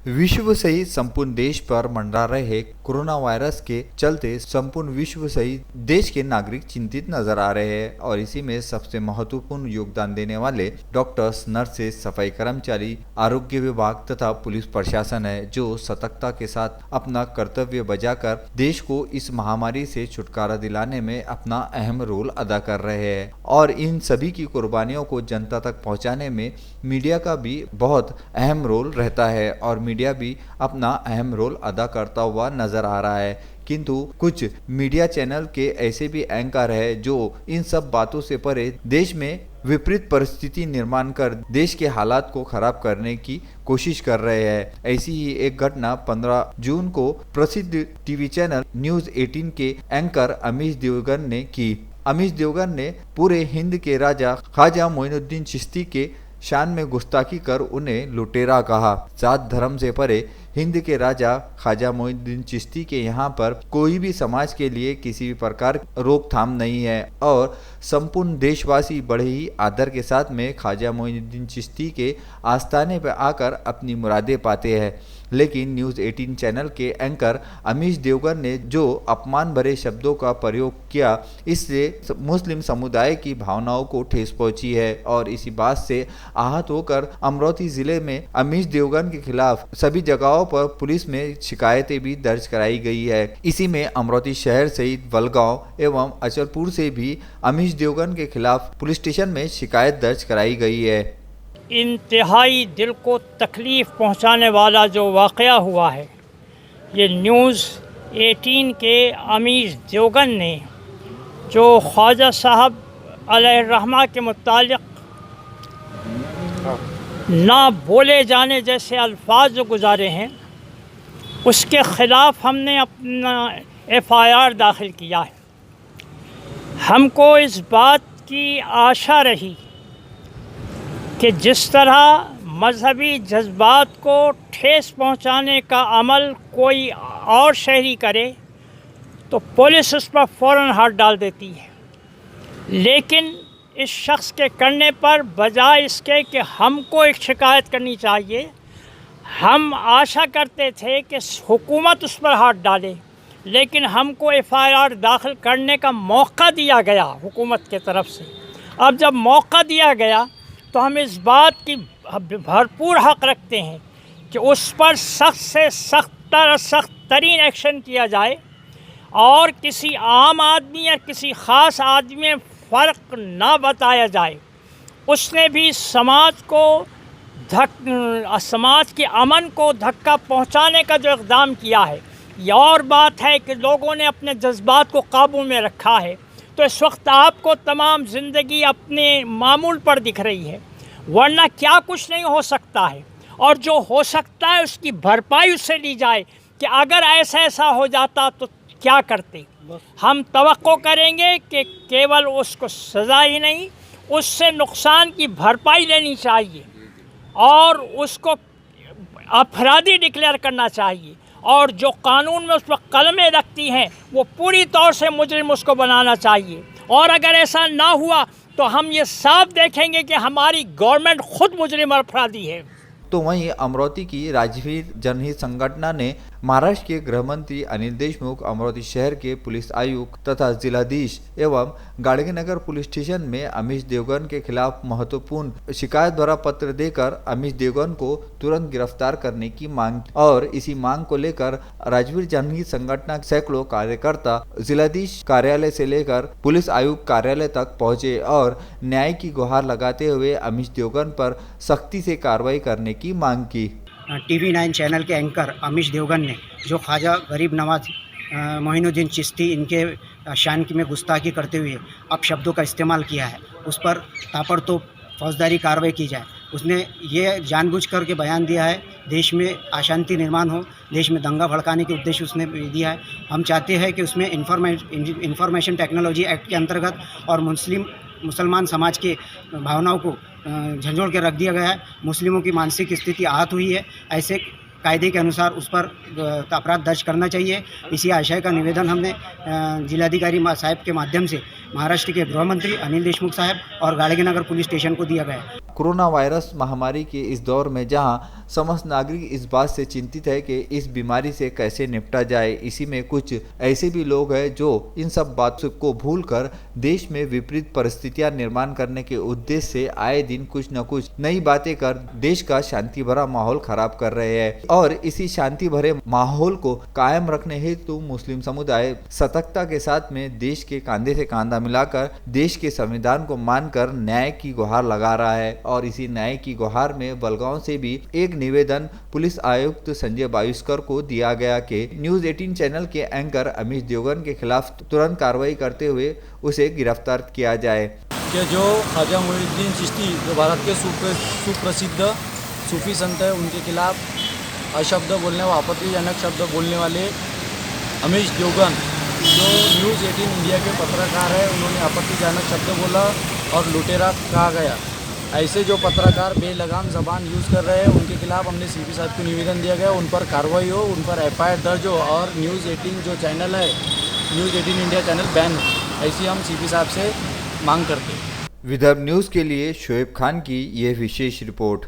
विश्व सहित संपूर्ण देश पर मंडरा रहे कोरोना वायरस के चलते संपूर्ण विश्व सहित देश के नागरिक चिंतित नजर आ रहे हैं और इसी में सबसे महत्वपूर्ण योगदान देने वाले डॉक्टर्स, नर्सेस, सफाई कर्मचारी, आरोग्य विभाग तथा पुलिस प्रशासन है, जो सतर्कता के साथ अपना कर्तव्य बजाकर देश को इस महामारी से छुटकारा दिलाने में अपना अहम रोल अदा कर रहे हैं। और इन सभी की कुर्बानियों को जनता तक पहुँचाने में मीडिया का भी बहुत अहम रोल रहता है और मीडिया भी अपना अहम रोल अदा करता हुआ नजर आ रहा है। किंतु कुछ मीडिया चैनल के ऐसे भी एंकर है जो इन सब बातों से परे देश में विपरीत परिस्थिति निर्माण कर देश के हालात को खराब करने की कोशिश कर रहे हैं। ऐसी ही एक घटना 15 जून को प्रसिद्ध टीवी चैनल न्यूज़ 18 के एंकर अमीश देवगन ने की। अमीश देवगन ने पूरे हिंद के राजा ख्वाजा मोइनुद्दीन चिश्ती के शान में गुस्ताखी कर उन्हें लुटेरा कहा। जात धर्म से परे हिंद के राजा ख्वाजा मोइनुद्दीन चिश्ती के यहाँ पर कोई भी समाज के लिए किसी भी प्रकार रोकथाम नहीं है और संपूर्ण देशवासी बड़े ही आदर के साथ में ख्वाजा मोइनुद्दीन चिश्ती के आस्थाने पर आकर अपनी मुरादें पाते हैं। लेकिन न्यूज़ 18 चैनल के एंकर अमीश देवगन ने जो अपमान भरे शब्दों का प्रयोग किया, इससे मुस्लिम समुदाय की भावनाओं को ठेस पहुंची है और इसी बात से आहत होकर अमरोती जिले में अमीश देवगन के खिलाफ सभी जगहों पर पुलिस में शिकायतें भी दर्ज कराई गई है। इसी में अमरोती शहर सहित वलगांव एवं अचलपुर से भी अमीश देवगन के खिलाफ पुलिस स्टेशन में शिकायत दर्ज कराई गई है। इंतहाई दिल को तकलीफ़ पहुंचाने वाला जो वाक़या हुआ है, ये न्यूज़ 18 के अमीश देवगन ने जो ख्वाजा साहब अलैहिर्रहमा के मुतालिक ना बोले जाने जैसे अल्फाज जो गुजारे हैं, उसके ख़िलाफ़ हमने अपना FIR दाखिल किया है। हमको इस बात की आशा रही कि जिस तरह मजहबी जज्बात को ठेस पहुंचाने का अमल कोई और शहरी करे तो पुलिस उस पर फ़ौरन हाथ डाल देती है, लेकिन इस शख्स के करने पर बजाय इसके कि हमको एक शिकायत करनी चाहिए, हम आशा करते थे कि हुकूमत उस पर हाथ डाले, लेकिन हमको FIR दाखिल करने का मौका दिया गया हुकूमत के तरफ से। अब जब मौका दिया गया तो हम इस बात की भरपूर हक़ रखते हैं कि उस पर सख्त से सख्त तरीन एक्शन किया जाए और किसी आम आदमी या किसी ख़ास आदमी में फ़र्क ना बताया जाए। उसने भी समाज के अमन को धक्का पहुंचाने का जो इक़दाम किया है, ये और बात है कि लोगों ने अपने जज्बात को काबू में रखा है। तो इस वक्त आपको तमाम ज़िंदगी अपने मामूल पर दिख रही है, वरना क्या कुछ नहीं हो सकता है और जो हो सकता है उसकी भरपाई उससे ली जाए कि अगर ऐसा हो जाता तो क्या करते। हम तवक्को करेंगे कि केवल उसको सज़ा ही नहीं, उससे नुकसान की भरपाई लेनी चाहिए और उसको अपराधी डिक्लेयर करना चाहिए और जो कानून में उस पर कलमें रखती हैं वो पूरी तौर से मुजरिम उसको बनाना चाहिए। और अगर ऐसा ना हुआ तो हम ये साफ देखेंगे कि हमारी गवर्नमेंट खुद मुजरिम और अपराधी है। तो वहीं अमरोती की राजवीर जनहित संगठन ने महाराष्ट्र के गृह मंत्री अनिल देशमुख, अमरोती शहर के पुलिस आयुक्त तथा जिलाधीश एवं गाड़गीनगर पुलिस स्टेशन में अमीश देवगन के खिलाफ महत्वपूर्ण शिकायत भरा पत्र देकर अमीश देवगन को तुरंत गिरफ्तार करने की मांग और इसी मांग को लेकर राजवीर जनहित संगठन सैकड़ों कार्यकर्ता जिलाधीश कार्यालय से लेकर पुलिस आयुक्त कार्यालय तक पहुंचे और न्याय की गुहार लगाते हुए अमीश देवगन पर सख्ती से कार्रवाई करने की मांग की। TV 9 चैनल के एंकर अमीश देवगन ने जो ख्वाजा गरीब नवाज मोइनुद्दीन चिश्ती इनके शान में गुस्ताखी करते हुए अपशब्दों का इस्तेमाल किया है, उस पर ताबड़तोड़ फौजदारी कार्रवाई की जाए। उसने ये जानबूझकर के बयान दिया है, देश में अशांति निर्माण हो, देश में दंगा भड़काने के उद्देश्य उसने दिया है। हम चाहते हैं कि उसमें इंफॉर्मेशन टेक्नोलॉजी एक्ट के अंतर्गत और मुसलमान समाज के भावनाओं को झंझोड़ के रख दिया गया है। मुस्लिमों की मानसिक स्थिति आहत हुई है, ऐसे कायदे के अनुसार उस पर अपराध दर्ज करना चाहिए। इसी आशय का निवेदन हमने जिलाधिकारी साहब के माध्यम से महाराष्ट्र के गृह मंत्री अनिल देशमुख साहब और गाड़गीनगर पुलिस स्टेशन को दिया गया है। कोरोना वायरस महामारी के इस दौर में जहां समस्त नागरिक इस बात से चिंतित है कि इस बीमारी से कैसे निपटा जाए, इसी में कुछ ऐसे भी लोग हैं जो इन सब बातों को भूलकर देश में विपरीत परिस्थितियां निर्माण करने के उद्देश्य से आए दिन कुछ न कुछ नई बातें कर देश का शांति भरा माहौल खराब कर रहे हैं। और इसी शांति भरे माहौल को कायम रखने हेतु मुस्लिम समुदाय सतर्कता के साथ में देश के कंधे से कंधा मिलाकर देश के संविधान को मानकर न्याय की गुहार लगा रहा है। और इसी न्याय की गुहार में बलगांव से भी एक निवेदन पुलिस आयुक्त संजय बायुस्कर को दिया गया कि न्यूज 18 चैनल के एंकर अमीश देवगन के खिलाफ तुरंत कार्रवाई करते हुए उसे गिरफ्तार किया जाए। कि जो ख्वाजा मोइनुद्दीन चिश्ती जो भारत के सुप्रसिद्ध सूफी संत है, उनके खिलाफ अशब्द बोलने व आपत्तिजनक शब्द बोलने वाले अमीश देवगन जो न्यूज़ 18 इंडिया के पत्रकार है, उन्होंने आपत्तिजनक शब्द बोला और लुटेरा कहा गया। ऐसे जो पत्रकार बेलगाम ज़बान यूज़ कर रहे हैं, उनके खिलाफ हमने सीपी साहब को निवेदन दिया गया, उन पर कार्रवाई हो, उन पर FIR दर्ज हो और न्यूज़ 18 जो चैनल है, न्यूज़ 18 इंडिया चैनल बैन हो। ऐसी हम सीपी साहब से मांग करते हैं। विदर्भ न्यूज़ के लिए शोएब खान की यह विशेष रिपोर्ट।